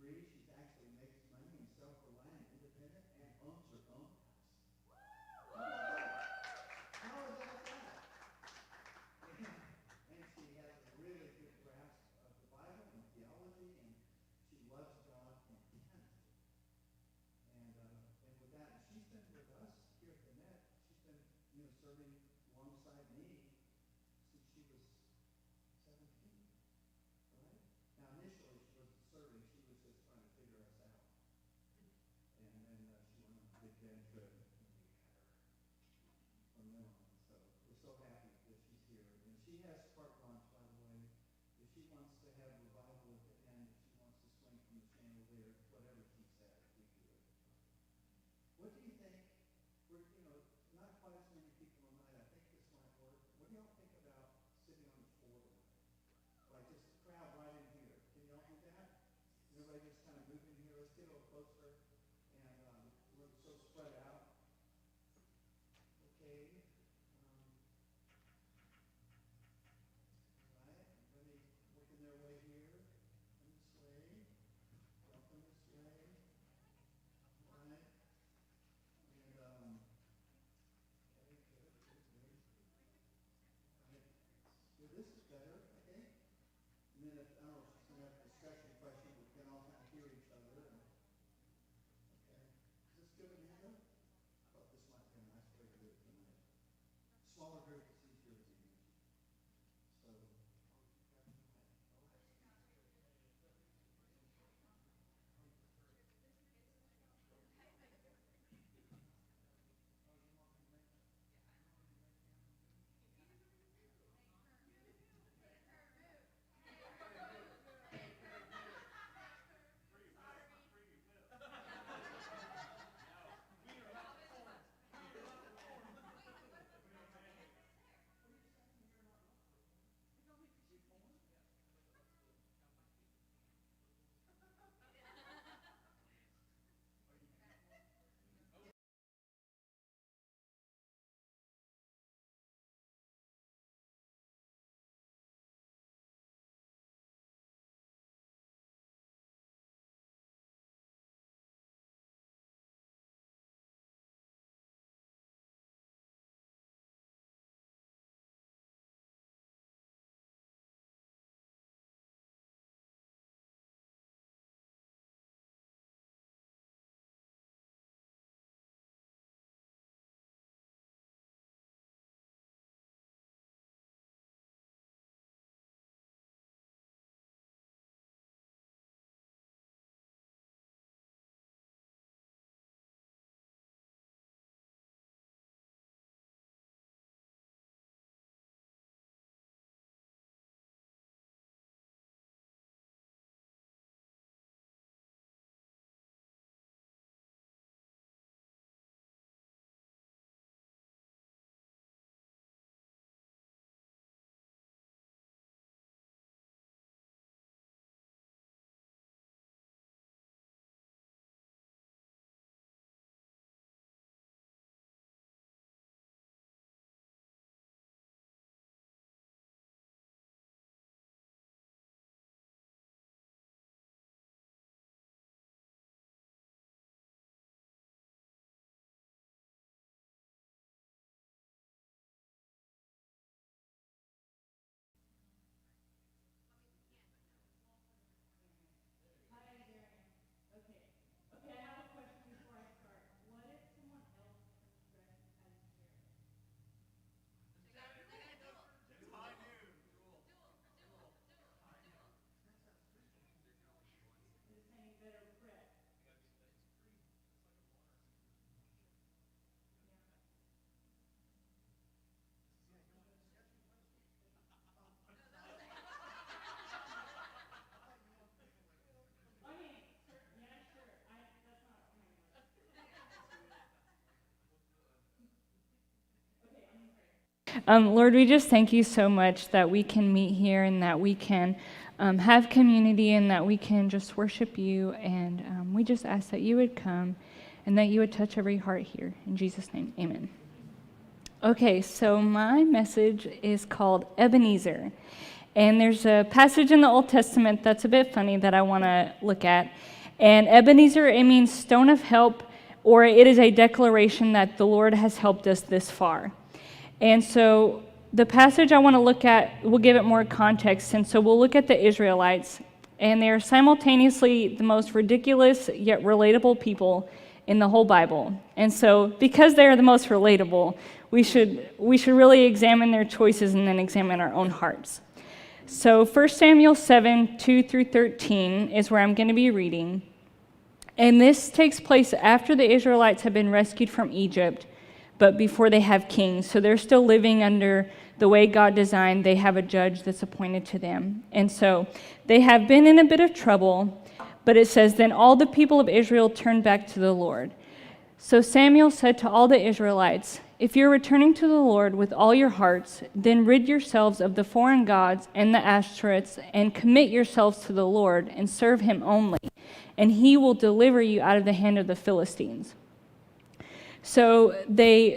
degree. She actually makes money and self-reliant, independent, and owns her own house. How about that? How about that? And she has a really good grasp of the Bible and theology, and she loves God intensely. And with that, and she's been with us here at the Net. She's been, serving alongside me since she was 17, right? Now, initially, she wasn't serving. She was just trying to figure us out. And then she went on a big band trip, and we had her from then on. So we're so happy that she's here. And she has carte blanche, by the way. If she wants to have revival at the end, if she wants to swing from the chandelier, whatever she says, we do it. What do you think? We're, not quite as many people tonight. I think this might work. What do y'all think about sitting on the floor tonight? Like just crowd right in here. Can y'all do that? Everybody just kind of move in here. Let's get a little closer. And we're so spread out. Okay. All right. Everybody working their way here. Come this way. Welcome this way. All right. And, okay, good. All right. Yeah, this is better, I think. And then if, I don't know if she's going to have a discussion question, we can all kind of hear each other. And, okay. Is this good, Amanda? I thought this might be a nice way to do it tonight. Smaller group is easier to use. So, Lord, we just thank you so much that we can meet here and that we can have community and that we can just worship you. And we just ask that you would come and that you would touch every heart here. In Jesus' name, amen. Okay, so my message is called Ebenezer. And there's a passage in the Old Testament that's a bit funny that I want to look at. And Ebenezer, it means stone of help, or it is a declaration that the Lord has helped us this far. And so the passage I want to look at, we'll give it more context. And so we'll look at the Israelites. And they are simultaneously the most ridiculous yet relatable people in the whole Bible. And so because they are the most relatable, we should really examine their choices and then examine our own hearts. So 1 Samuel 7, 2 through 13 is where I'm going to be reading. And this takes place after the Israelites have been rescued from Egypt, but before they have kings. So they're still living under the way God designed. They have a judge that's appointed to them. And so they have been in a bit of trouble, but it says, then all the people of Israel turned back to the Lord. So Samuel said to all the Israelites, if you're returning to the Lord with all your hearts, then rid yourselves of the foreign gods and the Ashtoreths, and commit yourselves to the Lord and serve him only, and he will deliver you out of the hand of the Philistines. So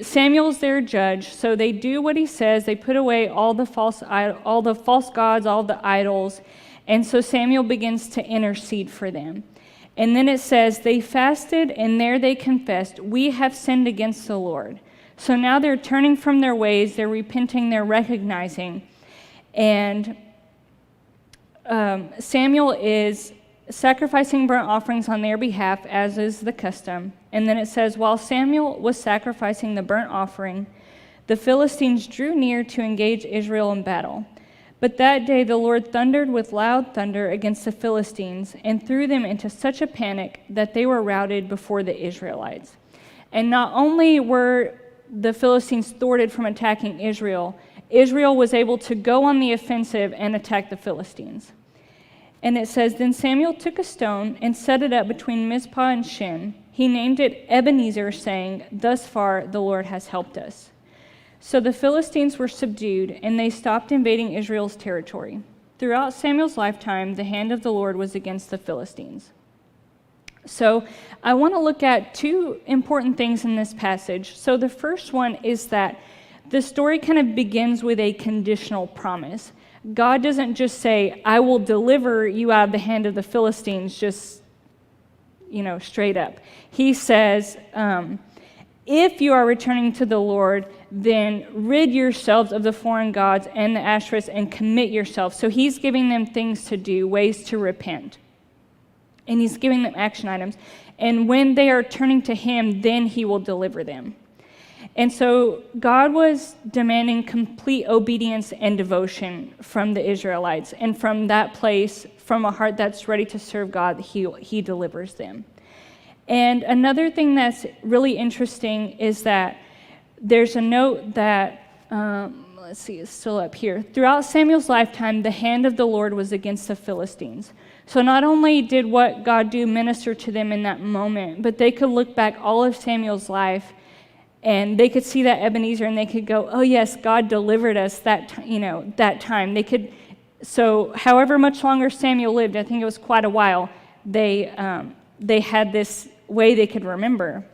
Samuel's their judge, so they do what he says. They put away all the false gods, all the idols, and so Samuel begins to intercede for them. And then it says, they fasted, and there they confessed, we have sinned against the Lord. So now they're turning from their ways, they're repenting, they're recognizing. And Samuel is sacrificing burnt offerings on their behalf, as is the custom. And then it says, while Samuel was sacrificing the burnt offering, the Philistines drew near to engage Israel in battle. But that day the Lord thundered with loud thunder against the Philistines and threw them into such a panic that they were routed before the Israelites. And not only were the Philistines thwarted from attacking Israel, Israel was able to go on the offensive and attack the Philistines. And it says, then Samuel took a stone and set it up between Mizpah and Shin. He named it Ebenezer, saying, thus far the Lord has helped us. So the Philistines were subdued, and they stopped invading Israel's territory. Throughout Samuel's lifetime, the hand of the Lord was against the Philistines. So I want to look at two important things in this passage. So the first one is that the story kind of begins with a conditional promise. God doesn't just say, I will deliver you out of the hand of the Philistines, just, straight up. He says, if you are returning to the Lord, then rid yourselves of the foreign gods and the Ashtoreths and commit yourselves. So he's giving them things to do, ways to repent. And he's giving them action items. And when they are turning to him, then he will deliver them. And so God was demanding complete obedience and devotion from the Israelites. And from that place, from a heart that's ready to serve God, he delivers them. And another thing that's really interesting is that there's a note that, it's still up here. Throughout Samuel's lifetime, the hand of the Lord was against the Philistines. So not only did what God do minister to them in that moment, but they could look back all of Samuel's life and they could see that Ebenezer and they could go, oh yes, God delivered us that time. So however much longer Samuel lived, I think it was quite a while, they had this way they could remember.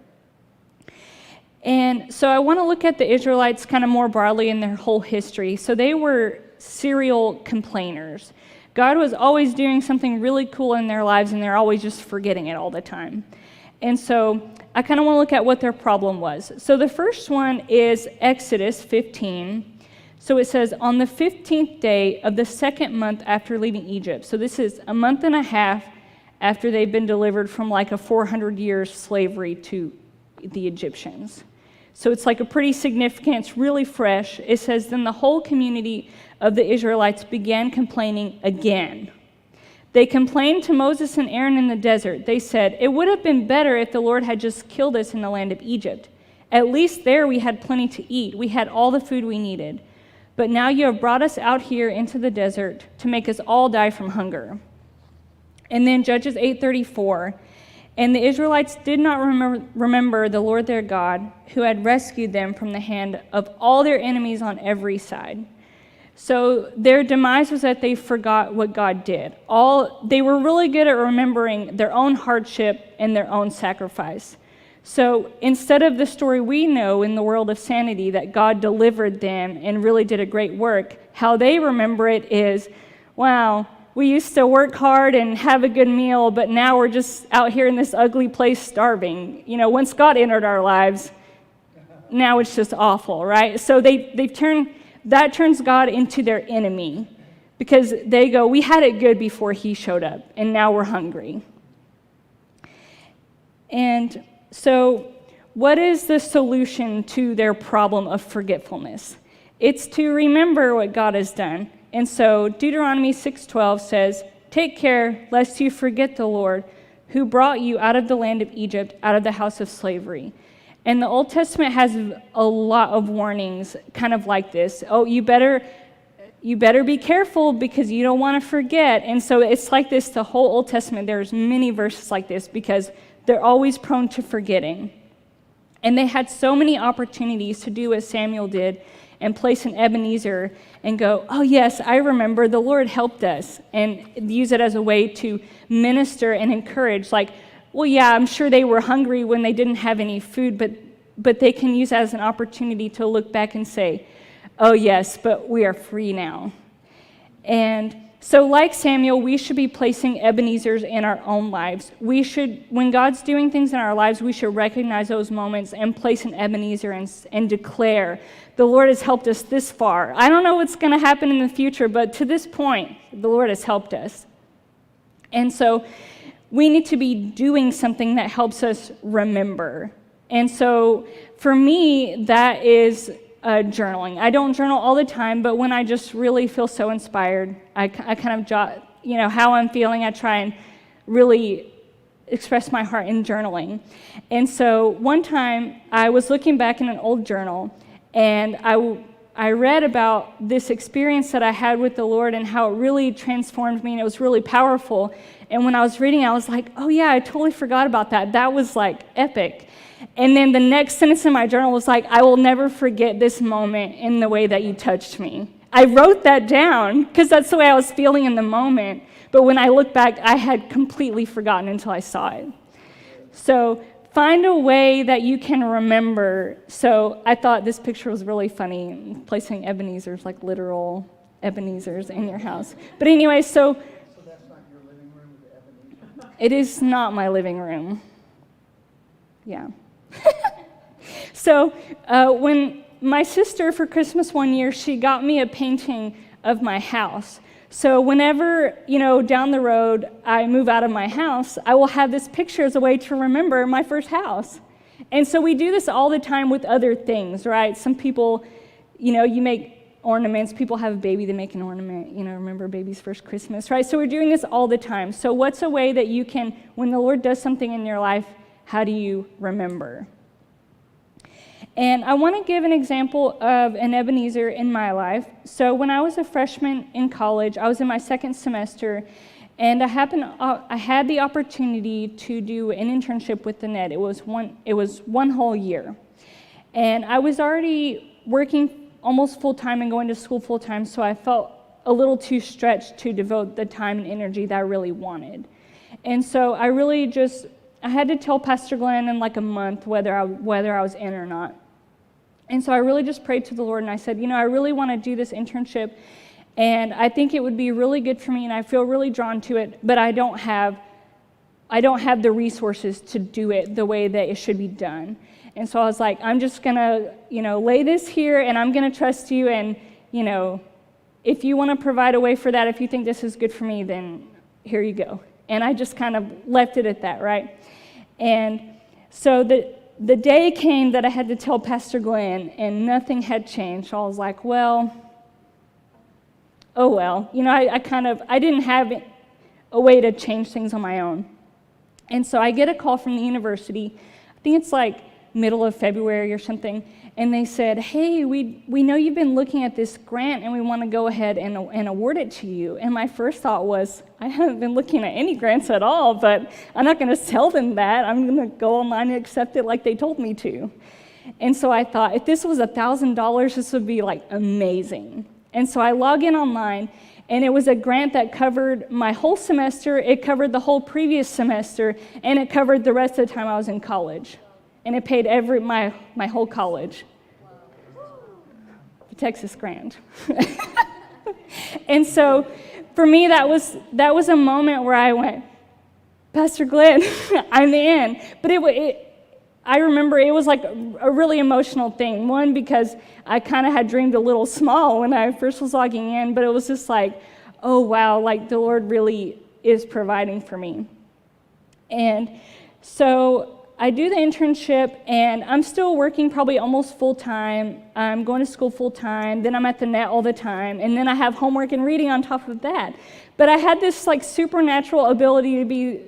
And so I want to look at the Israelites kind of more broadly in their whole history. So they were serial complainers. God was always doing something really cool in their lives, and they're always just forgetting it all the time. And so I kind of want to look at what their problem was. So the first one is Exodus 15. So it says, on the 15th day of the second month after leaving Egypt. So this is a month and a half after they've been delivered from like a 400-year slavery to the Egyptians. So it's like a pretty significant, it's really fresh. It says, then the whole community of the Israelites began complaining again. They complained to Moses and Aaron in the desert. They said, it would have been better if the Lord had just killed us in the land of Egypt. At least there we had plenty to eat. We had all the food we needed. But now you have brought us out here into the desert to make us all die from hunger. And then Judges 8:34, and the Israelites did not remember the Lord their God, who had rescued them from the hand of all their enemies on every side. So their demise was that they forgot what God did. They were really good at remembering their own hardship and their own sacrifice. So instead of the story we know in the world of sanity that God delivered them and really did a great work, how they remember it is, wow, we used to work hard and have a good meal, but now we're just out here in this ugly place starving. Once God entered our lives, now it's just awful, right? So that turns God into their enemy because they go, we had it good before he showed up, and now we're hungry. And so what is the solution to their problem of forgetfulness? It's to remember what God has done. And so Deuteronomy 6:12 says, "Take care lest you forget the Lord who brought you out of the land of Egypt, out of the house of slavery." And the Old Testament has a lot of warnings kind of like this. Oh, you better be careful because you don't want to forget. And so it's like this the whole Old Testament. There's many verses like this because they're always prone to forgetting. And they had so many opportunities to do what Samuel did and place an Ebenezer and go, oh yes, I remember the Lord helped us, and use it as a way to minister and encourage. Like, well, yeah, I'm sure they were hungry when they didn't have any food, but they can use it as an opportunity to look back and say, oh yes, but we are free now. And so like Samuel, we should be placing Ebenezers in our own lives. When God's doing things in our lives, we should recognize those moments and place an Ebenezer and declare, the Lord has helped us this far. I don't know what's going to happen in the future, but to this point, the Lord has helped us. And so we need to be doing something that helps us remember. And so for me, that is journaling. I don't journal all the time, but when I just really feel so inspired, I kind of jot, how I'm feeling. I try and really express my heart in journaling. And so one time I was looking back in an old journal, and I read about this experience that I had with the Lord and how it really transformed me, and it was really powerful. And when I was reading, I was like, oh yeah, I totally forgot about that. That was like epic. And then the next sentence in my journal was like, I will never forget this moment in the way that you touched me. I wrote that down because that's the way I was feeling in the moment. But when I look back, I had completely forgotten until I saw it. So find a way that you can remember. So I thought this picture was really funny, placing Ebenezers, like literal Ebenezers in your house. But anyway, so that's not your living room with the Ebenezer? it is not my living room. Yeah. So when my sister for Christmas one year, she got me a painting of my house. So whenever, down the road I move out of my house, I will have this picture as a way to remember my first house. And so we do this all the time with other things, right? Some people, you make ornaments. People have a baby, they make an ornament, remember baby's first Christmas, right? So we're doing this all the time. So what's a way that you can, when the Lord does something in your life, how do you remember? And I want to give an example of an Ebenezer in my life. So when I was a freshman in college, I was in my second semester, and I had the opportunity to do an internship with the Net. It was one whole year. And I was already working almost full-time and going to school full-time, so I felt a little too stretched to devote the time and energy that I really wanted. And so I had to tell Pastor Glenn in like a month whether I was in or not. And so I really just prayed to the Lord, and I said, I really want to do this internship, and I think it would be really good for me, and I feel really drawn to it, but I don't have the resources to do it the way that it should be done. And so I was like, I'm just going to, lay this here, and I'm going to trust you, and, if you want to provide a way for that, if you think this is good for me, then here you go. And I just kind of left it at that, right? And so the day came that I had to tell Pastor Glenn, and nothing had changed. So I was like, oh well. I didn't have a way to change things on my own. And so I get a call from the university. I think it's like middle of February or something. And they said, hey, we know you've been looking at this grant, and we want to go ahead and award it to you. And my first thought was, I haven't been looking at any grants at all, but I'm not going to tell them that. I'm going to go online and accept it like they told me to. And so I thought, if this was $1,000, this would be like amazing. And so I log in online, and it was a grant that covered my whole semester, it covered the whole previous semester, and it covered the rest of the time I was in college. and it paid my whole college. The Texas Grand. And so for me, that was a moment where I went, Pastor Glenn, I'm in. But I remember it was like a really emotional thing. One, because I kind of had dreamed a little small when I first was logging in, but it was just like, oh wow, like the Lord really is providing for me. And so I do the internship, and I'm still working probably almost full-time. I'm going to school full-time, then I'm at the net all the time, and then I have homework and reading on top of that. But I had this like supernatural ability to be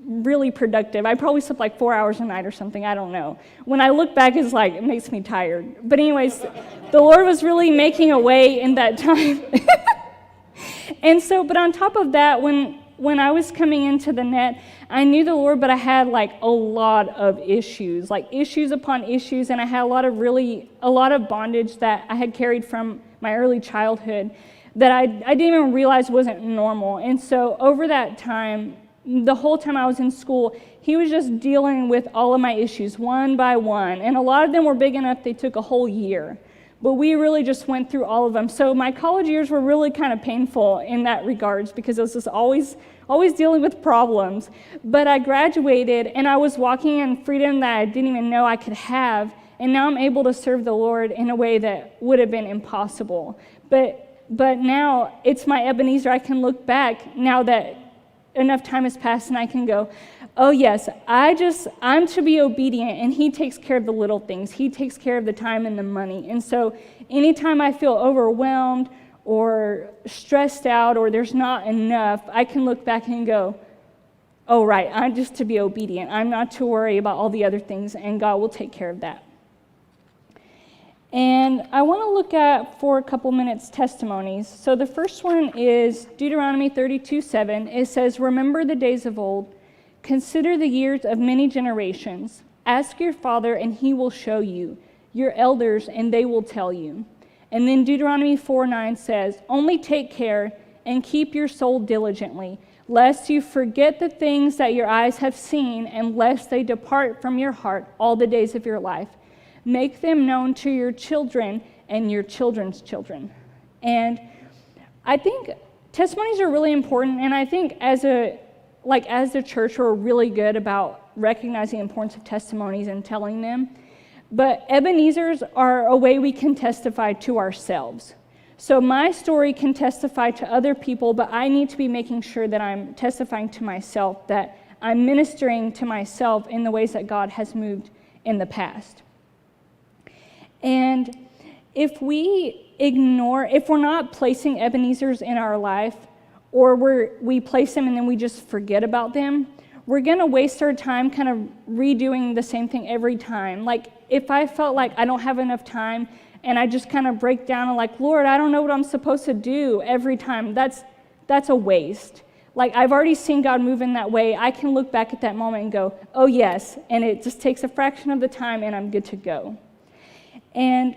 really productive. I probably slept like 4 hours a night or something, I don't know. When I look back, it's like, it makes me tired. But anyways, the Lord was really making a way in that time. And so, but on top of that, when I was coming into the net, I knew the Lord, but I had like a lot of issues, like issues upon issues, and I had a lot of bondage that I had carried from my early childhood that I didn't even realize wasn't normal. And so over that time, the whole time I was in school, he was just dealing with all of my issues one by one, and a lot of them were big enough they took a whole year. But we really just went through all of them. So my college years were really kind of painful in that regards because I was just always dealing with problems. But I graduated, and I was walking in freedom that I didn't even know I could have, and now I'm able to serve the Lord in a way that would have been impossible. But now it's my Ebenezer. I can look back now that enough time has passed, and I can go, oh yes, I'm to be obedient, and he takes care of the little things. He takes care of the time and the money. And so anytime I feel overwhelmed or stressed out or there's not enough, I can look back and go, oh right, I'm just to be obedient. I'm not to worry about all the other things, and God will take care of that. And I want to look at, for a couple minutes, testimonies. So the first one is Deuteronomy 32:7. It says, remember the days of old. Consider the years of many generations. Ask your father, and he will show you. Your elders, and they will tell you. And then Deuteronomy 4:9 says, only take care and keep your soul diligently, lest you forget the things that your eyes have seen, and lest they depart from your heart all the days of your life. Make them known to your children and your children's children. And I think testimonies are really important, and I think as the church, we're really good about recognizing the importance of testimonies and telling them. But Ebenezers are a way we can testify to ourselves. So my story can testify to other people, but I need to be making sure that I'm testifying to myself, that I'm ministering to myself in the ways that God has moved in the past. And if we're not placing Ebenezers in our life, or we place them and then we just forget about them, we're going to waste our time kind of redoing the same thing every time. Like, if I felt like I don't have enough time and I just kind of break down and like, Lord, I don't know what I'm supposed to do every time, that's a waste. Like, I've already seen God move in that way. I can look back at that moment and go, oh yes, and it just takes a fraction of the time and I'm good to go. And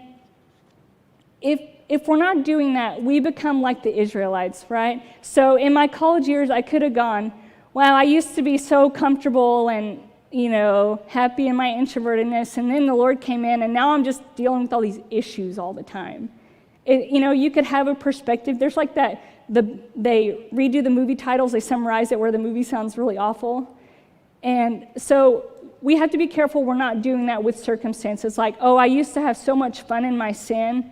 if we're not doing that, we become like the Israelites, right? So in my college years, I could have gone, wow, I used to be so comfortable and, happy in my introvertedness, and then the Lord came in, and now I'm just dealing with all these issues all the time. You could have a perspective. There's like that, they redo the movie titles, they summarize it where the movie sounds really awful. And so we have to be careful we're not doing that with circumstances. Like, oh, I used to have so much fun in my sin,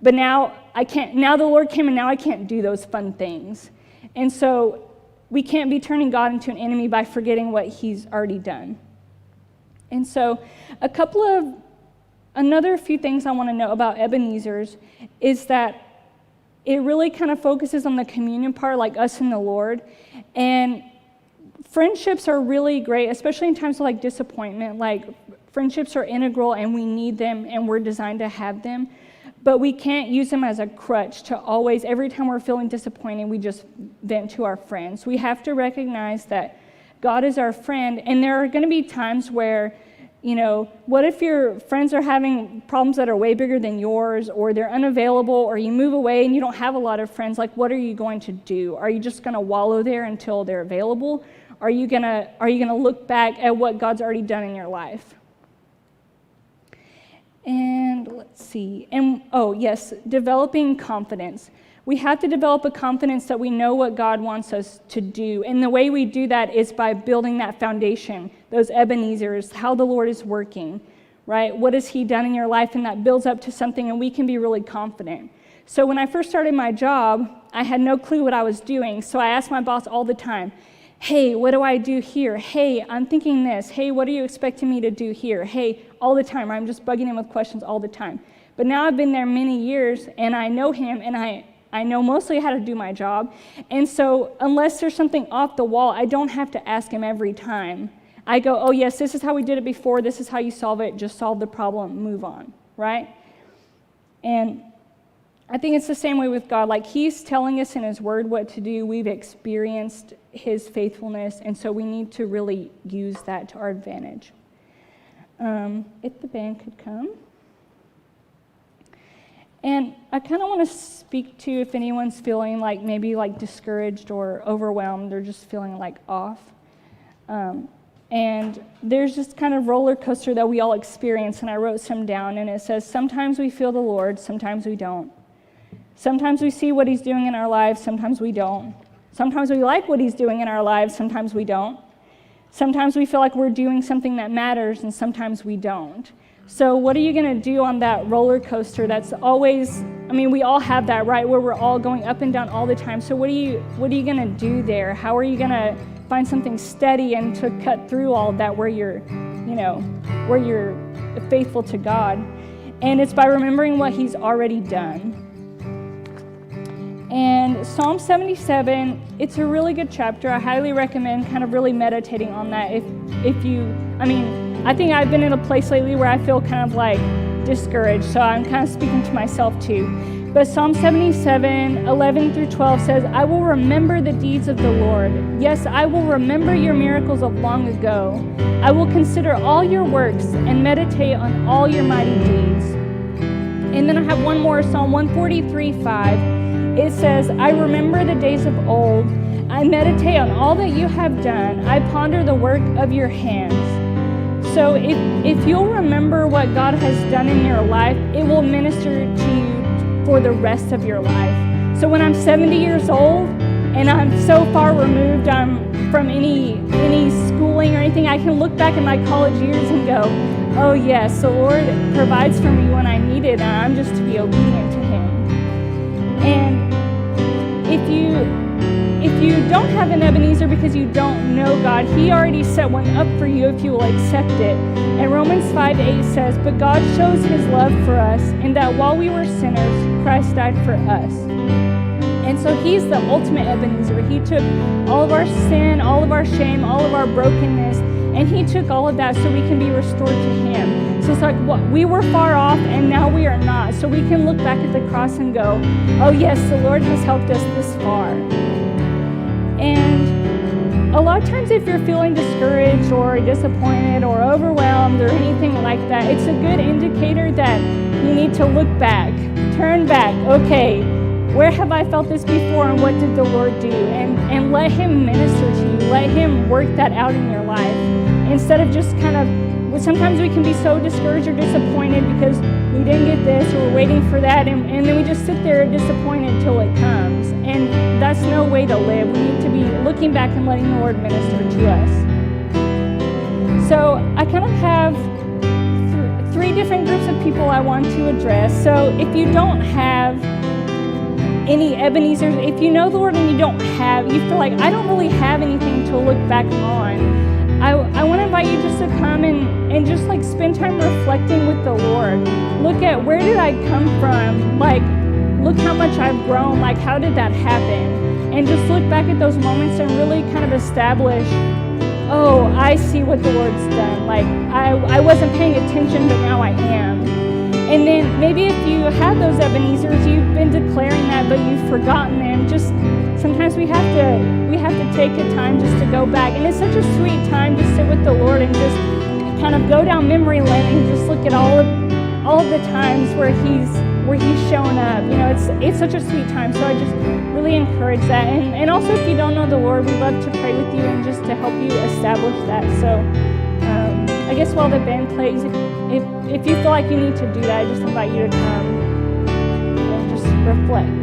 but now I can't. Now the Lord came and now I can't do those fun things. And so we can't be turning God into an enemy by forgetting what he's already done. And so another few things I want to know about Ebenezers is that it really kind of focuses on the communion part, like us and the Lord. And friendships are really great, especially in times of like disappointment. Like, friendships are integral and we need them and we're designed to have them. But we can't use them as a crutch to always, every time we're feeling disappointed, we just vent to our friends. We have to recognize that God is our friend, and there are going to be times where, what if your friends are having problems that are way bigger than yours, or they're unavailable, or you move away and you don't have a lot of friends? Like, what are you going to do? Are you just going to wallow there until they're available? Are you gonna look back at what God's already done in your life? And let's see. And oh, yes, developing confidence. We have to develop a confidence that we know what God wants us to do. And the way we do that is by building that foundation, those Ebenezers, how the Lord is working, right? What has He done in your life? And that builds up to something, and we can be really confident. So when I first started my job, I had no clue what I was doing. So I asked my boss all the time, hey, what do I do here? Hey, I'm thinking this. Hey, what are you expecting me to do here? Hey, all the time. I'm just bugging him with questions all the time. But now I've been there many years, and I know him, and I know mostly how to do my job. And so unless there's something off the wall, I don't have to ask him every time. I go, oh, yes, this is how we did it before. This is how you solve it. Just solve the problem. Move on, right? And I think it's the same way with God. Like, He's telling us in His Word what to do. We've experienced His faithfulness, and so we need to really use that to our advantage. If the band could come. And I kind of want to speak to if anyone's feeling like maybe like discouraged or overwhelmed or just feeling like off. And there's this kind of roller coaster that we all experience, and I wrote some down, and it says, sometimes we feel the Lord, sometimes we don't. Sometimes we see what He's doing in our lives, sometimes we don't. Sometimes we like what He's doing in our lives, sometimes we don't. Sometimes we feel like we're doing something that matters, and sometimes we don't. So what are you going to do on that roller coaster that's always, I mean, we all have that, right, where we're all going up and down all the time. So what are you going to do there? How are you going to find something steady and to cut through all of that where you're faithful to God? And it's by remembering what He's already done. And Psalm 77, it's a really good chapter. I highly recommend kind of really meditating on that. I think I've been in a place lately where I feel kind of like discouraged, so I'm kind of speaking to myself too. But Psalm 77, 11 through 12 says, I will remember the deeds of the Lord. Yes, I will remember your miracles of long ago. I will consider all your works and meditate on all your mighty deeds. And then I have one more, Psalm 143, 5. It says, I remember the days of old. I meditate on all that you have done. I ponder the work of your hands. So if you'll remember what God has done in your life, it will minister to you for the rest of your life. So when I'm 70 years old and I'm so far removed from any schooling or anything, I can look back at my college years and go, oh yes, the Lord provides for me when I need it, and I'm just to be obedient to Him. And if you don't have an Ebenezer because you don't know God, He already set one up for you if you will accept it. And Romans 5:8 says, but God shows His love for us in that while we were sinners, Christ died for us. And so He's the ultimate Ebenezer. He took all of our sin, all of our shame, all of our brokenness, and He took all of that so we can be restored to Him. So it's like we were far off and now we are not. So we can look back at the cross and go, oh yes, the Lord has helped us this far. And a lot of times if you're feeling discouraged or disappointed or overwhelmed or anything like that, it's a good indicator that you need to look back, turn back. Okay, where have I felt this before and what did the Lord do? And let Him minister to you. Let Him work that out in your life. Instead of just kind of, sometimes we can be so discouraged or disappointed because we didn't get this or we're waiting for that, and then we just sit there disappointed till it comes. And that's no way to live. We need to be looking back and letting the Lord minister to us. So I kind of have three different groups of people I want to address. So if you don't have any Ebenezers, if you know the Lord and you feel like I don't really have anything to look back on, I want to invite you just to come and just like spend time reflecting with the Lord. Look at where did I come from? Like, look how much I've grown. Like, how did that happen? And just look back at those moments and really kind of establish, oh, I see what the Lord's done. Like, I wasn't paying attention, but now I am. And then maybe if you have those Ebenezers, you've been declaring that, but you've forgotten them. Just sometimes we have to take a time just to go back. And it's such a sweet time to sit with the Lord and just kind of go down memory lane and just look at all of the times where He's shown up. You know, it's such a sweet time. So I just really encourage that. And also, if you don't know the Lord, we'd love to pray with you and just to help you establish that. So I guess while the band plays, if you feel like you need to do that, I just invite you to come and just reflect.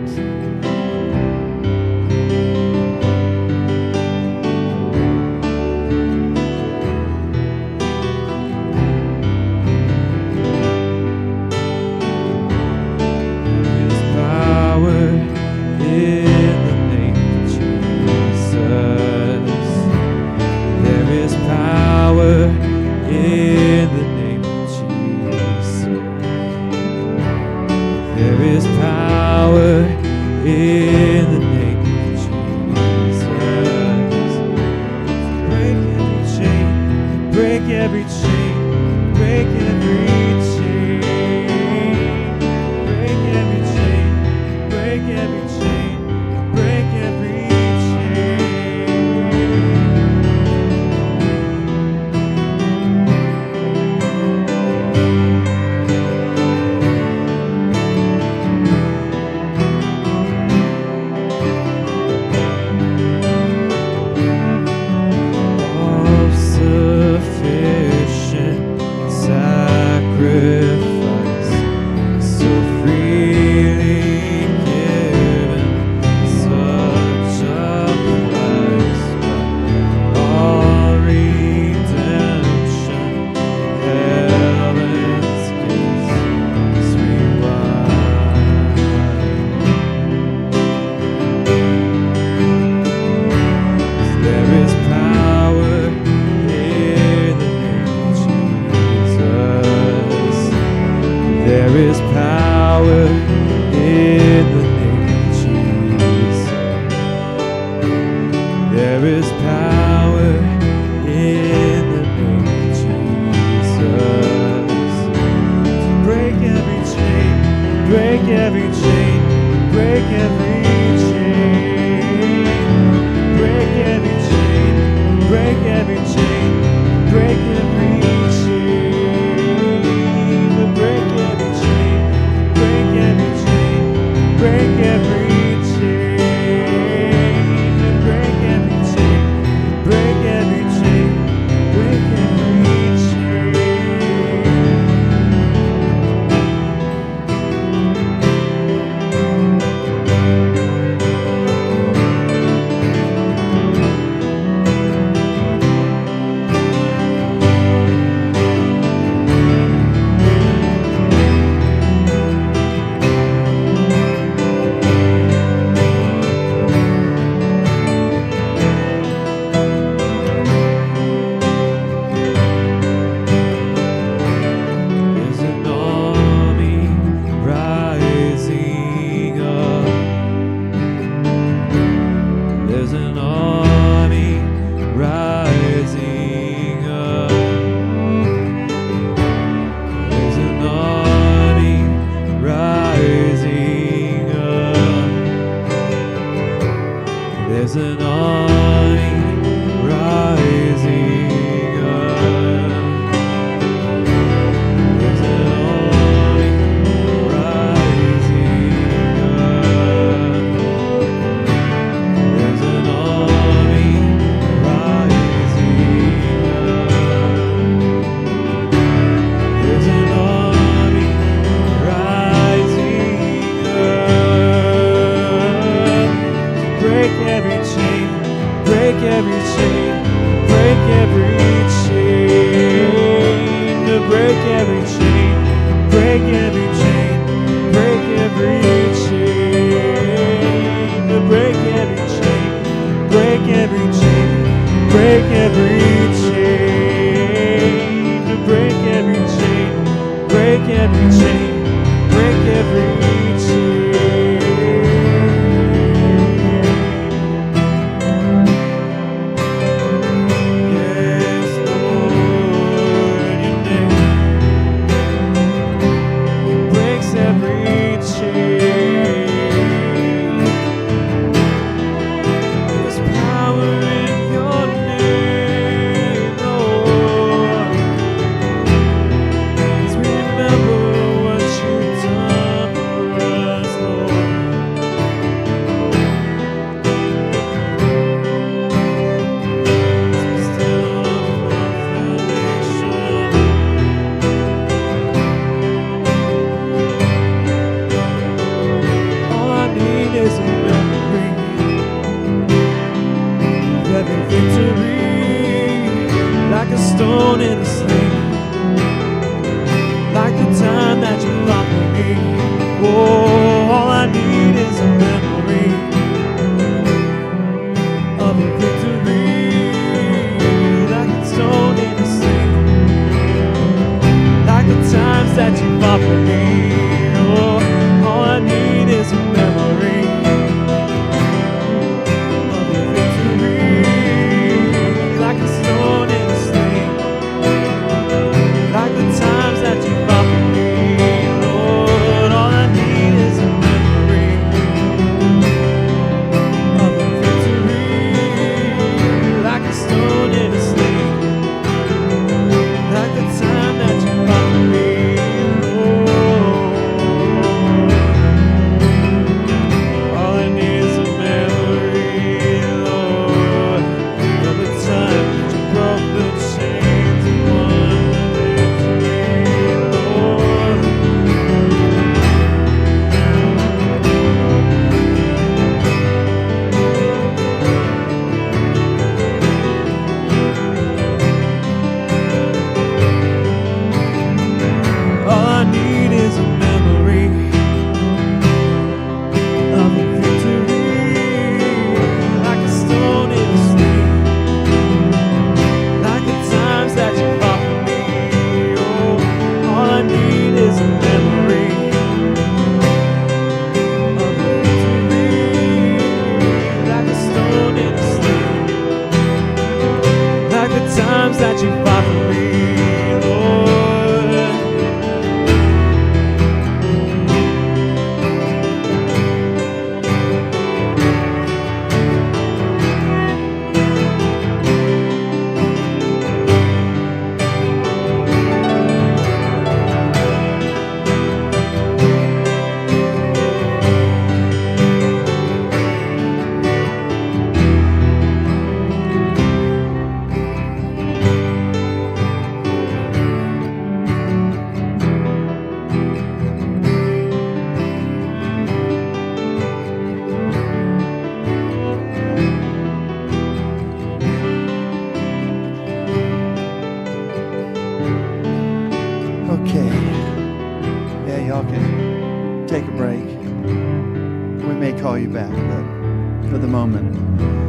call you back, but for the moment.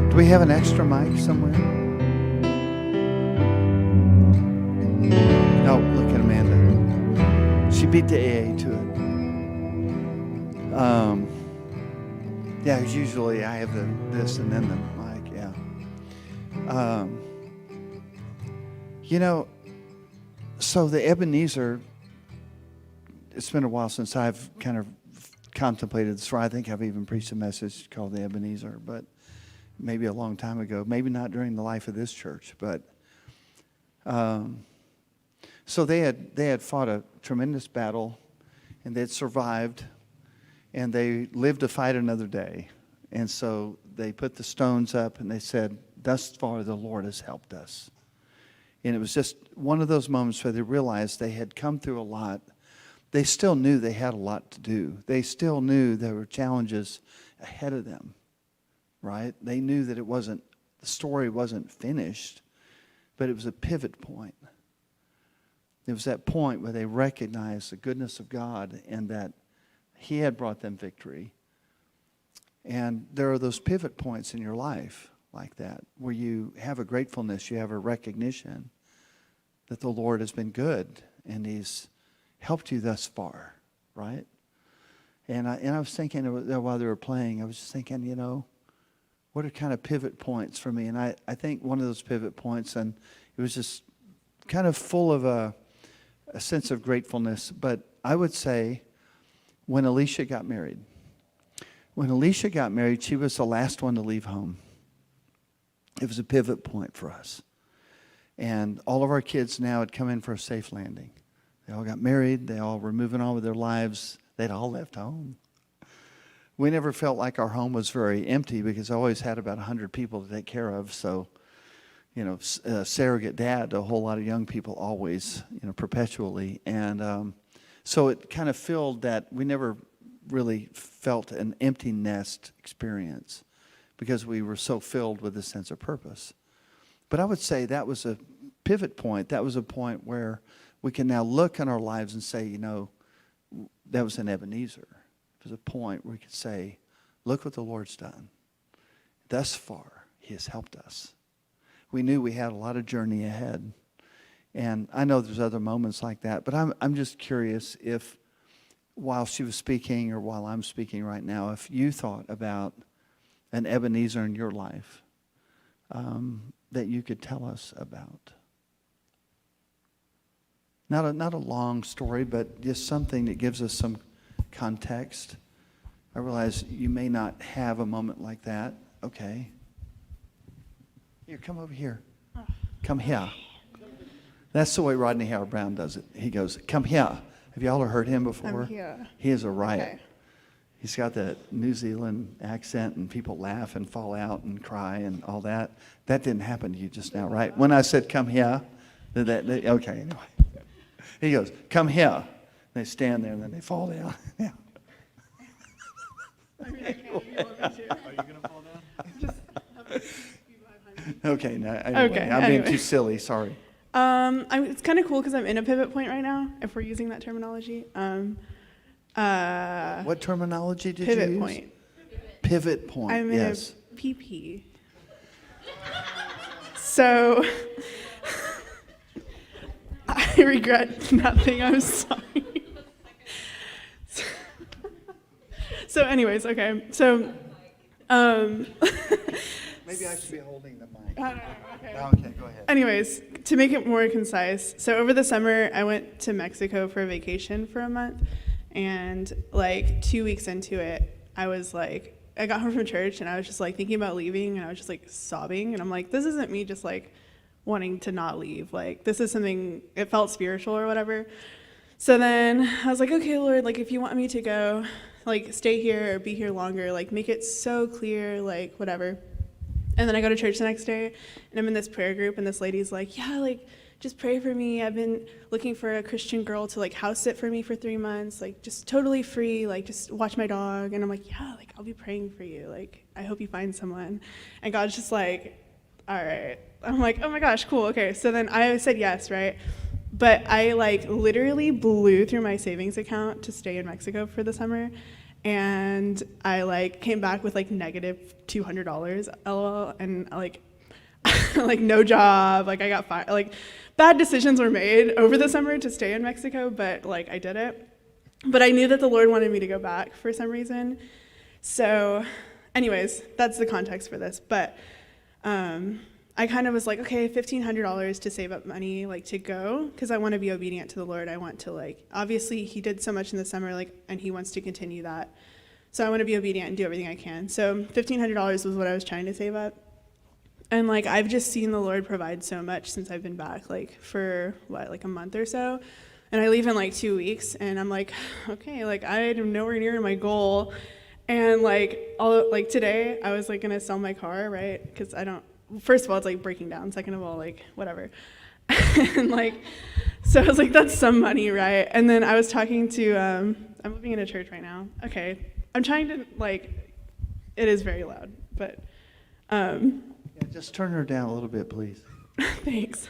Do we have an extra mic somewhere? No, look at Amanda. She beat the AA to it. Yeah, usually I have this and then the mic, yeah. You know, so the Ebenezer, it's been a while since I've kind of contemplated this. I think I've even preached a message called the Ebenezer, but maybe a long time ago. Maybe not during the life of this church, but so they had fought a tremendous battle, and they had survived, and they lived to fight another day. And so they put the stones up, and they said, "Thus far the Lord has helped us." And it was just one of those moments where they realized they had come through a lot. They still knew they had a lot to do. They still knew there were challenges ahead of them, right? They knew that the story wasn't finished, but it was a pivot point. It was that point where they recognized the goodness of God and that He had brought them victory. And there are those pivot points in your life like that, where you have a gratefulness, you have a recognition that the Lord has been good and He's helped you thus far, right? And I was thinking while they were playing, I was just thinking, you know, what are kind of pivot points for me? And I think one of those pivot points, and it was just kind of full of a sense of gratefulness, but I would say when Alicia got married. When Alicia got married, she was the last one to leave home. It was a pivot point for us. And all of our kids now had come in for a safe landing. They all got married. They all were moving on with their lives. They'd all left home. We never felt like our home was very empty because I always had about 100 people to take care of. So, you know, surrogate dad to a whole lot of young people always, you know, perpetually. And so it kind of filled that. We never really felt an empty nest experience because we were so filled with a sense of purpose. But I would say that was a pivot point. That was a point where we can now look in our lives and say, you know, that was an Ebenezer. It was a point where we could say, look what the Lord's done. Thus far, He has helped us. We knew we had a lot of journey ahead. And I know there's other moments like that, but I'm just curious if while she was speaking or while I'm speaking right now, if you thought about an Ebenezer in your life that you could tell us about. Not a long story, but just something that gives us some context. I realize you may not have a moment like that. Okay. Here, come over here. Come here. That's the way Rodney Howard-Browne does it. He goes, come here. Have y'all heard him before? I'm here. He is a riot. Okay. He's got that New Zealand accent, and people laugh and fall out and cry and all that. That didn't happen to you just now, right? When I said, come here, okay, anyway. He goes, come here. They stand there, and then they fall down. Yeah. I mean, I can't. You want me to? Are you going to fall down? Just have a few behind me. Okay, now, anyway, Okay, I'm being anyway. too silly, sorry. It's kind of cool because I'm in a pivot point right now, if we're using that terminology. What terminology did Pivot you use? point. Pivot point, I'm in yes. a PP. So, I regret nothing. I'm sorry. So, anyways, okay. So, Maybe I should be holding the mic. I don't know, okay. Okay, go ahead. Anyways, to make it more concise, so over the summer, I went to Mexico for a vacation for a month, and like 2 weeks into it, I was like, I got home from church, and I was just like thinking about leaving, and I was just like sobbing, and I'm like, this isn't me just like wanting to not leave, like this is something, it felt spiritual or whatever. So then I was like, okay, Lord, like if you want me to go, like stay here or be here longer, like make it so clear, like whatever. And then I go to church the next day, and I'm in this prayer group, and this lady's like, yeah, like, just pray for me. I've been looking for a Christian girl to, like, house sit for me for 3 months, like, just totally free, like, just watch my dog. And I'm like, yeah, like, I'll be praying for you. Like, I hope you find someone. And God's just like, all right. I'm like, oh my gosh, cool, okay. So then I said yes, right? But I, like, literally blew through my savings account to stay in Mexico for the summer. and I like came back with like negative $200, lol, and like like no job, like I got fired, like bad decisions were made over the summer to stay in Mexico, but like I did it. But I knew that the Lord wanted me to go back for some reason. So anyways, that's the context for this. But I kind of was like, okay, $1,500 to save up money, like to go, because I want to be obedient to the Lord. I want to like, obviously he did so much in the summer, like, and he wants to continue that. So I want to be obedient and do everything I can. So $1,500 was what I was trying to save up. And like, I've just seen the Lord provide so much since I've been back, like for what, like a month or so. And I leave in like 2 weeks, and I'm like, okay, like I'm nowhere near my goal. And like, today I was like gonna sell my car, right? Because first of all, it's like breaking down. Second of all, like whatever. And like, so I was like, that's some money, right? And then I was talking to, I'm living in a church right now. Okay, I'm trying to like, it is very loud, but. Yeah, just turn her down a little bit, please. Thanks.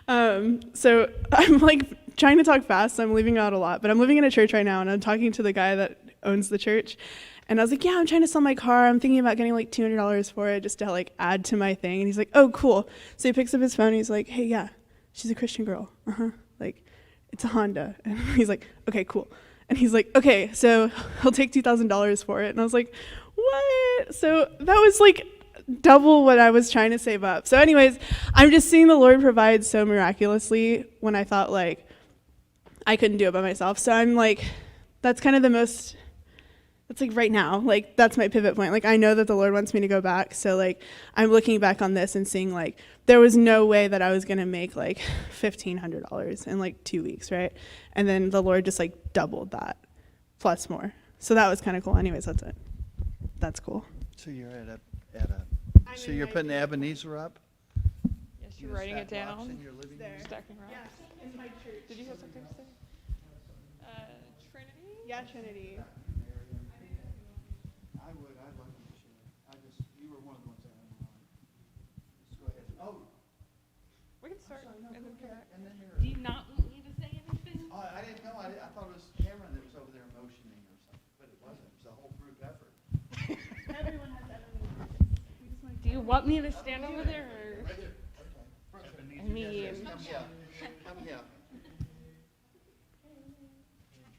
So I'm like trying to talk fast, so I'm leaving out a lot, but I'm living in a church right now, and I'm talking to the guy that owns the church. And I was like, yeah, I'm trying to sell my car. I'm thinking about getting like $200 for it just to like add to my thing. And he's like, oh, cool. So he picks up his phone and he's like, hey, yeah, she's a Christian girl. Like, it's a Honda. And he's like, okay, cool. And he's like, okay, so he'll take $2,000 for it. And I was like, what? So that was like double what I was trying to save up. So anyways, I'm just seeing the Lord provide so miraculously when I thought like I couldn't do it by myself. So I'm like, that's kind of that's like right now, like that's my pivot point. Like I know that the Lord wants me to go back. So like I'm looking back on this and seeing like there was no way that I was going to make like $1,500 in like 2 weeks, right? And then the Lord just like doubled that plus more. So that was kind of cool. Anyways, that's it. That's cool. So you're so you're putting the Ebenezer up? Yes, you're writing it down. In your living room? Stacking rocks. Yeah, in my church. Did you have something to say? Trinity? Yeah, Trinity. I'd love you to share. You were one of the ones that had mine. Just go ahead. Oh, We can start and then come back. and then Do you not want me to say anything? Oh, I didn't know. I thought it was Cameron that was over there motioning or something, but it wasn't. It was a whole group effort. Everyone has Ebenezer. Do you want me to stand over there or? Right there. Okay. I mean, Come here. Come here.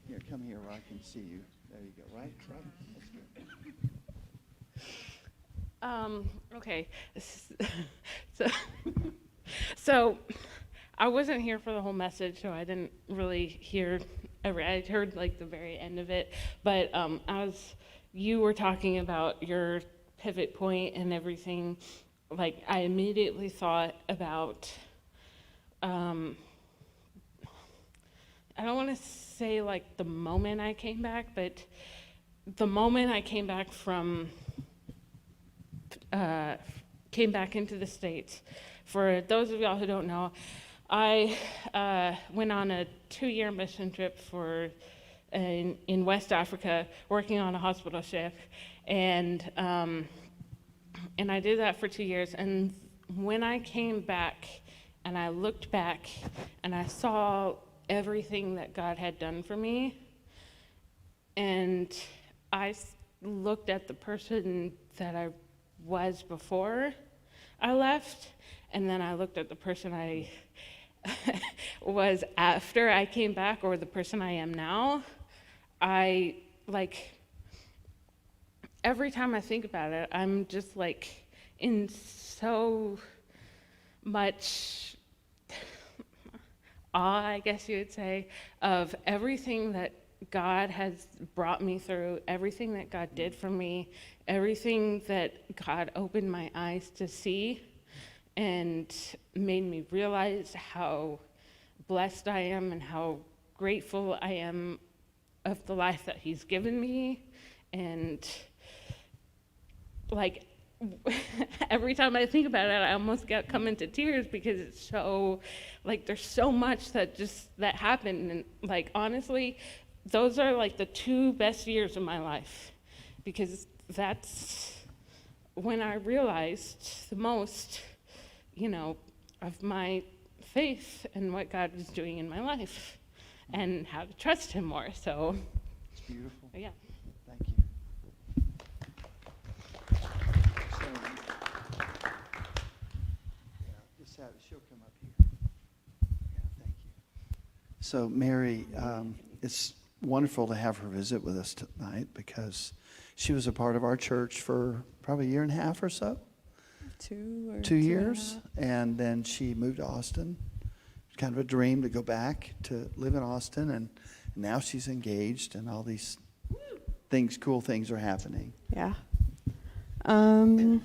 Here, come here where I can see you. There you go. Right? That's good. okay. So I wasn't here for the whole message, so I didn't really hear. I heard like the very end of it, but as you were talking about your pivot point and everything, like I immediately thought about. I don't want to say like the moment I came back, but the moment I came back came back into the States. For those of y'all who don't know, I went on a 2-year mission trip in West Africa, working on a hospital ship, and I did that for 2 years. And when I came back, and I looked back, and I saw everything that God had done for me, and I looked at the person that I was before I left, and then I looked at the person I was after I came back, or the person I am now. I, like, every time I think about it, I'm just, like, in so much awe, I guess you would say, of everything that God has brought me through, everything that God did for me, everything that God opened my eyes to see and made me realize how blessed I am and how grateful I am of the life that He's given me. And like every time I think about it, I almost come into tears because it's so, like, there's so much that happened. And like, honestly, those are like the 2 best years of my life, because that's when I realized the most, of my faith and what God was doing in my life and how to trust Him more. So It's beautiful. Yeah. Thank you. So, yeah, just she'll come up here. Yeah, thank you. So, Mary, it's wonderful to have her visit with us tonight because she was a part of our church for probably a year and a half or so. 2 years. And then she moved to Austin. It's kind of a dream to go back to live in Austin, and now she's engaged and all these things, cool things are happening. Yeah. I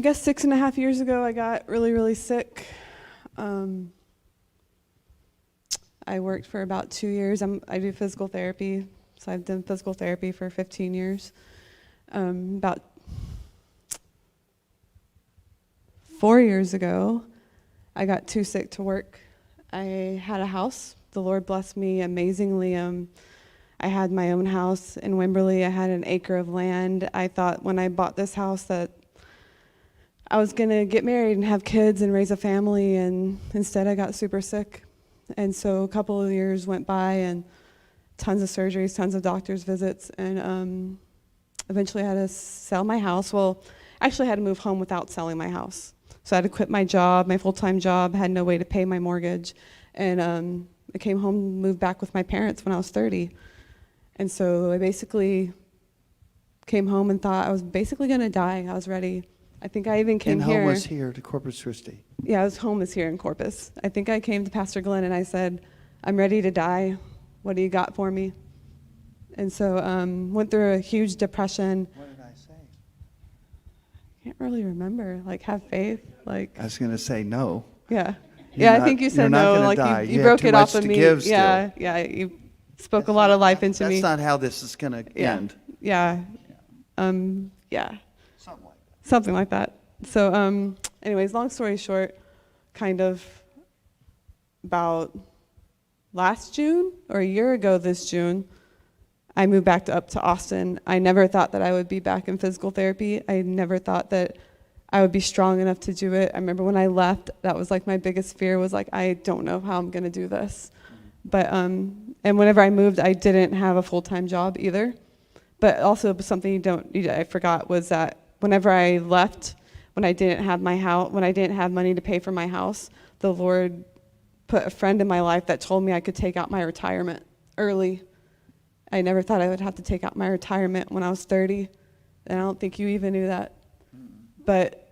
guess 6.5 years ago, I got really, really sick. I worked for about 2 years. I do physical therapy, so I've done physical therapy for 15 years. About 4 years ago, I got too sick to work. I had a house. The Lord blessed me amazingly. I had my own house in Wimberley. I had an acre of land. I thought when I bought this house that I was going to get married and have kids and raise a family, and instead I got super sick. And so a couple of years went by, and tons of surgeries, tons of doctor's visits, and eventually I had to sell my house. Well, actually I had to move home without selling my house. So I had to quit my job, my full-time job, had no way to pay my mortgage. And I came home, moved back with my parents when I was 30. And so I basically came home and thought I was basically going to die. I was ready. I think I even came And here. home was here to Corpus Christi. Yeah, home is here in Corpus. I think I came to Pastor Glenn and I said, I'm ready to die. What do you got for me? And so went through a huge depression. What did I say? Can't really remember. Like, have faith. Like, I was going to say no. yeah. You're Yeah, I not- think you you're said not no. gonna Like, die. you You have broke too it off much of to me. give still. Yeah, yeah. You spoke a lot of life into me. That's not how this is going to Yeah. end. Yeah. Yeah. Something like that. Something like that. So, anyways, long story short, kind of about last June or a year ago this June, I moved back up to Austin. I never thought that I would be back in physical therapy. I never thought that I would be strong enough to do it. I remember when I left, that was like my biggest fear was like, I don't know how I'm going to do this. But, and whenever I moved, I didn't have a full-time job either. But also something I forgot was that whenever I left, when I didn't have my house, when I didn't have money to pay for my house, the Lord put a friend in my life that told me I could take out my retirement early. I never thought I would have to take out my retirement when I was 30, and I don't think you even knew that. But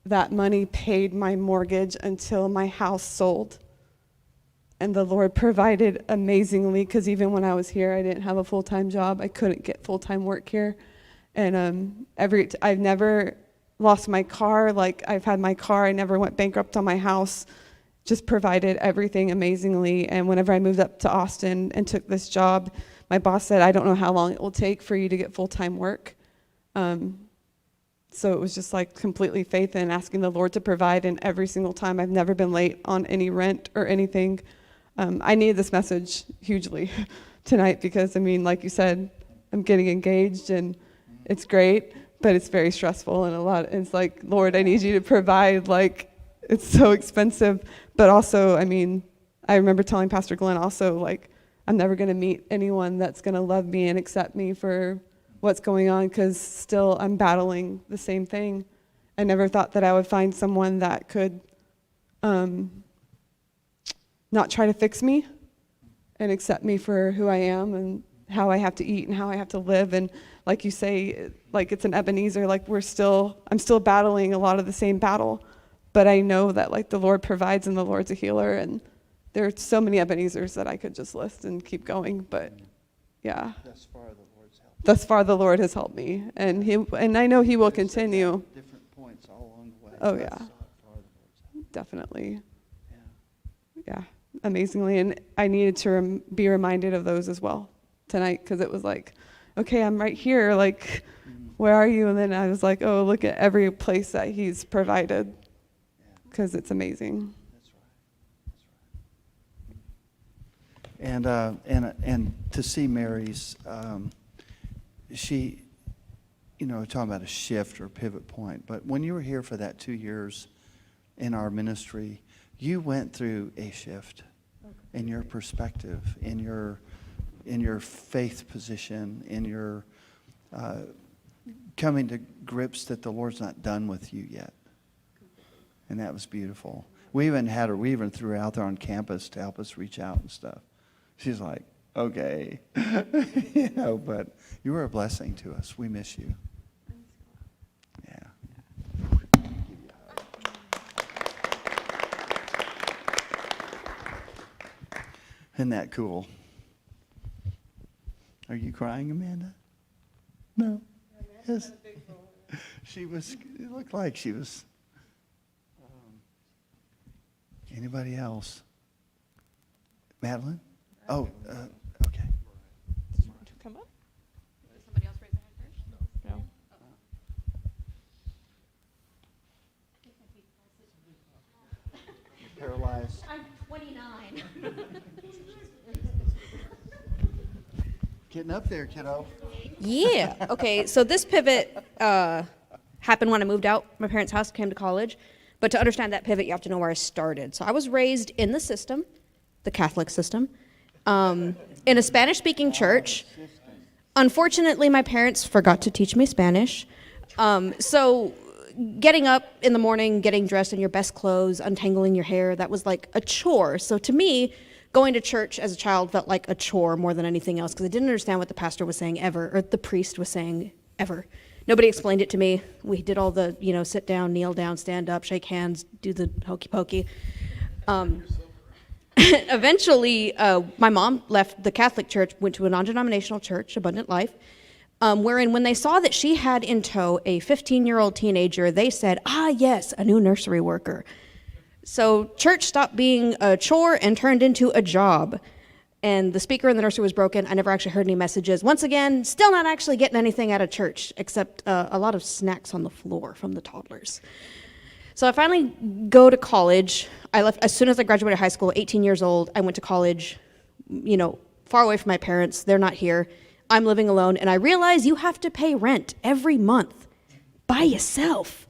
that money paid my mortgage until my house sold. And the Lord provided amazingly, because even when I was here, I didn't have a full-time job. I couldn't get full-time work here. And I've never lost my car. Like, I've had my car. I never went bankrupt on my house. Just provided everything amazingly. And whenever I moved up to Austin and took this job, my boss said, I don't know how long it will take for you to get full-time work. So it was just like completely faith in asking the Lord to provide. And every single time, I've never been late on any rent or anything. I needed this message hugely tonight because, I mean, like you said, I'm getting engaged and it's great, but it's very stressful and it's like, Lord, I need you to provide. Like, it's so expensive. But also, I mean, I remember telling Pastor Glenn also, like, I'm never going to meet anyone that's going to love me and accept me for what's going on, because still I'm battling the same thing. I never thought that I would find someone that could not try to fix me and accept me for who I am and how I have to eat and how I have to live. And like you say, like it's an Ebenezer, like I'm still battling a lot of the same battle, but I know that like the Lord provides and the Lord's a healer. And there are so many Ebenezers that I could just list and keep going, but yeah. Thus far the Lord has helped me, and I know he will continue. Different points all along the way. Oh yeah. Definitely. Yeah, amazingly. And I needed to be reminded of those as well tonight, because it was like, okay, I'm right here, like, where are you? And then I was like, oh, look at every place that he's provided, because it's amazing. That's right. And to see Mary's, she, talking about a shift or pivot point, but when you were here for that 2 years in our ministry, you went through a shift in your perspective, in your faith position, in your coming to grips that the Lord's not done with you yet. And that was beautiful. We even threw her out there on campus to help us reach out and stuff. She's like, okay. But you were a blessing to us. We miss you. Yeah. Isn't that cool? Are you crying, Amanda? No. Yes. She was, it looked like she was. Anybody else? Madeline? Oh, okay. Did you want to come up? Did somebody else raise their hand first? No. Paralyzed. I'm 29. Getting up there, kiddo. Yeah. Okay. So this pivot happened when I moved out my parents' house, came to college. But to understand that pivot, you have to know where I started. So I was raised in the system, the Catholic system, in a Spanish-speaking church. Unfortunately, my parents forgot to teach me Spanish. So getting up in the morning, getting dressed in your best clothes, untangling your hair, that was like a chore. So to me, going to church as a child felt like a chore more than anything else because I didn't understand what the pastor was saying ever, or the priest was saying ever. Nobody explained it to me. We did all the, sit down, kneel down, stand up, shake hands, do the hokey pokey. Eventually, my mom left the Catholic church, went to a non-denominational church, Abundant Life, wherein when they saw that she had in tow a 15-year-old teenager, they said, yes, a new nursery worker. So church stopped being a chore and turned into a job. And the speaker in the nursery was broken. I never actually heard any messages. Once again, still not actually getting anything out of church, except a lot of snacks on the floor from the toddlers. So I finally go to college. I left as soon as I graduated high school, 18 years old. I went to college, far away from my parents. They're not here. I'm living alone. And I realize you have to pay rent every month by yourself.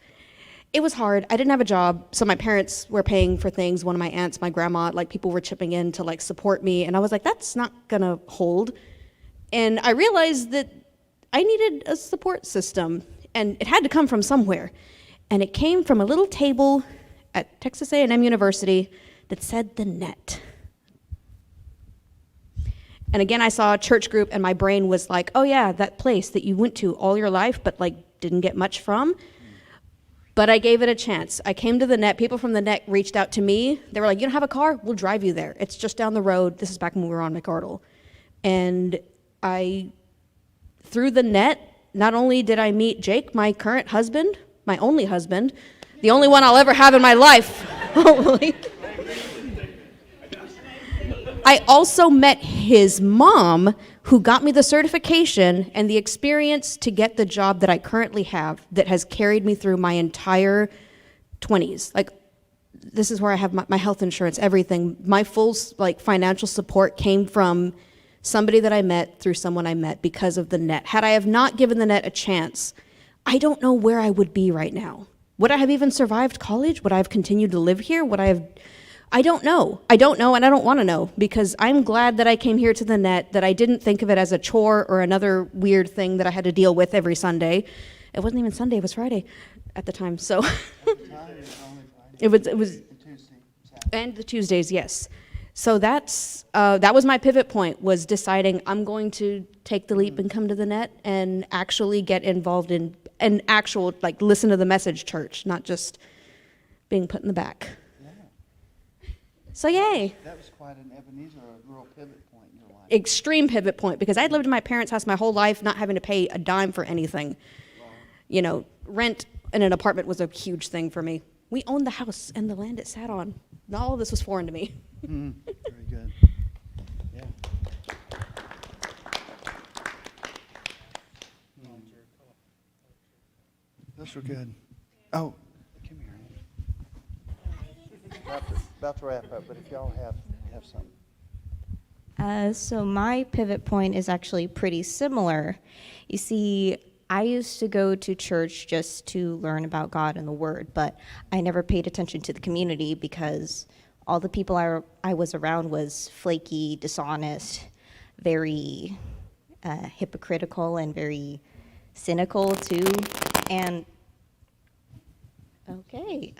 It was hard. I didn't have a job, so my parents were paying for things. One of my aunts, my grandma, people were chipping in to support me, and I was like, that's not gonna hold. And I realized that I needed a support system, and it had to come from somewhere. And it came from a little table at Texas A&M University that said the net. And again, I saw a church group, and my brain was like, oh yeah, that place that you went to all your life, but didn't get much from. But I gave it a chance. I came to the net. People from the net reached out to me. They were like, you don't have a car? We'll drive you there. It's just down the road. This is back when we were on McArdle. And through the net, not only did I meet Jake, my current husband, my only husband, the only one I'll ever have in my life, hopefully. I also met his mom, who got me the certification and the experience to get the job that I currently have that has carried me through my entire 20s. This is where I have my health insurance, everything. My full financial support came from somebody that I met through someone I met because of the net. Had I have not given the net a chance, I don't know where I would be right now. Would I have even survived college? Would I have continued to live here? I don't know. I don't know, and I don't want to know, because I'm glad that I came here to the net, that I didn't think of it as a chore or another weird thing that I had to deal with every Sunday. It wasn't even Sunday, it was Friday at the time, so. It was, and the Tuesdays, yes. So that was my pivot point, was deciding I'm going to take the leap and come to the net and actually get involved in an actual, listen to the message church, not just being put in the back. So yay. That was quite an Ebenezer, a real pivot point in your life. Extreme pivot point, because I'd lived in my parents' house my whole life, not having to pay a dime for anything. Wow. Rent in an apartment was a huge thing for me. We owned the house and the land it sat on. All of this was foreign to me. Very good. Yeah. Those were good. Oh, come here. About to wrap up, but if y'all have some. So my pivot point is actually pretty similar. You see, I used to go to church just to learn about God and the Word, but I never paid attention to the community because all the people I was around was flaky, dishonest, very hypocritical and very cynical too. And okay,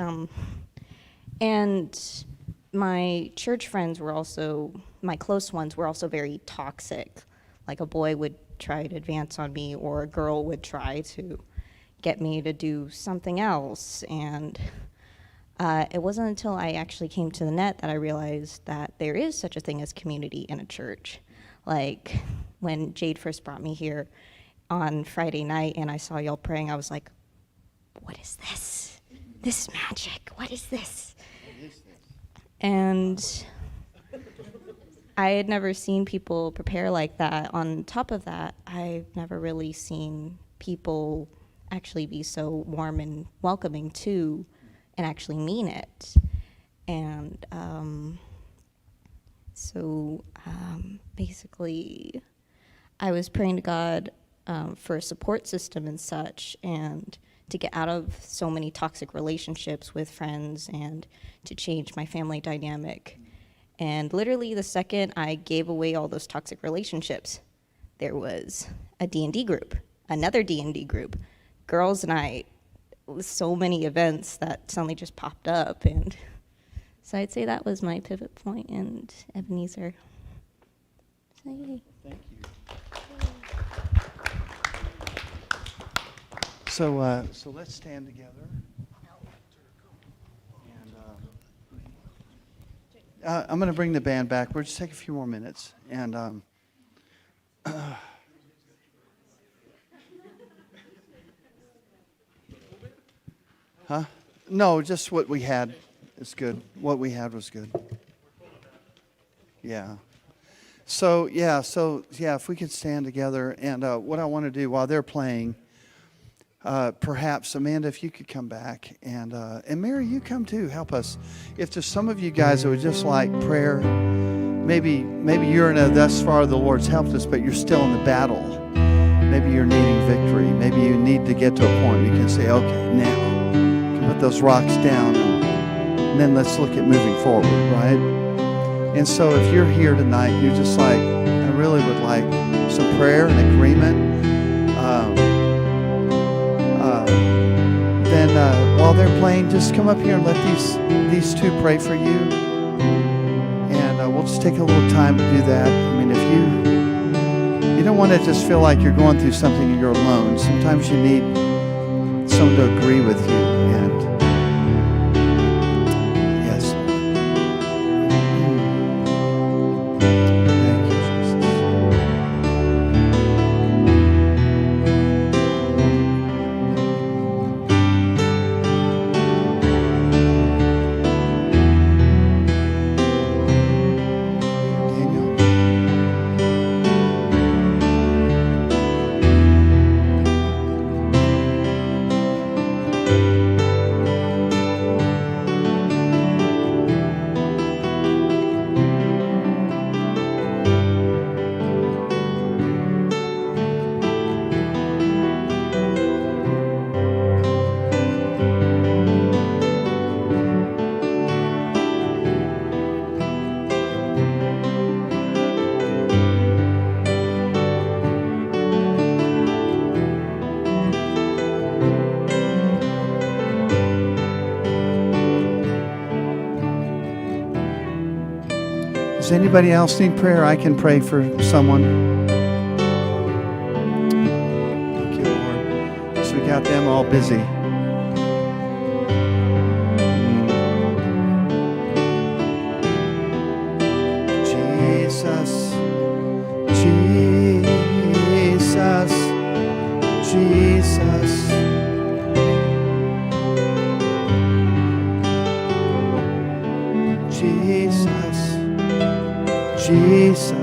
and my church friends were also, my close ones were also very toxic. Like a boy would try to advance on me, or a girl would try to get me to do something else. And it wasn't until I actually came to the net that I realized that there is such a thing as community in a church. Like when Jade first brought me here on Friday night and I saw y'all praying, I was like, what is this? This is magic. What is this? And I had never seen people prepare like that. On top of that, I've never really seen people actually be so warm and welcoming too, and actually mean it. And basically, I was praying to God for a support system and such, and to get out of so many toxic relationships with friends and to change my family dynamic. And literally the second I gave away all those toxic relationships, there was a D&D group, another D&D group, girls' night, so many events that suddenly just popped up. And so I'd say that was my pivot point, and Ebenezer. So, yay. Thank you. So let's stand together. And I'm going to bring the band back. We'll just take a few more minutes. And huh? No, just what we had is good. What we had was good. Yeah. So if we could stand together. And what I want to do while they're playing, perhaps, Amanda, if you could come back, and Mary, you come too, help us. If there's some of you guys that would just like prayer, maybe you're in a thus far the Lord's helped us, but you're still in the battle. Maybe you're needing victory. Maybe you need to get to a point where you can say, okay, now, can put those rocks down, and then let's look at moving forward, right? And so if you're here tonight, you're just like, I really would like some prayer and agreement. Then while they're playing, just come up here and let these two pray for you. And we'll just take a little time to do that. I mean, if you don't want to just feel like you're going through something and you're alone. Sometimes you need someone to agree with you. And yes, thank you, Jesus. Does anybody else need prayer? I can pray for someone. Thank you, Lord. So we got them all busy. Jesus, Jesus, Jesus. Jesus, Jesus.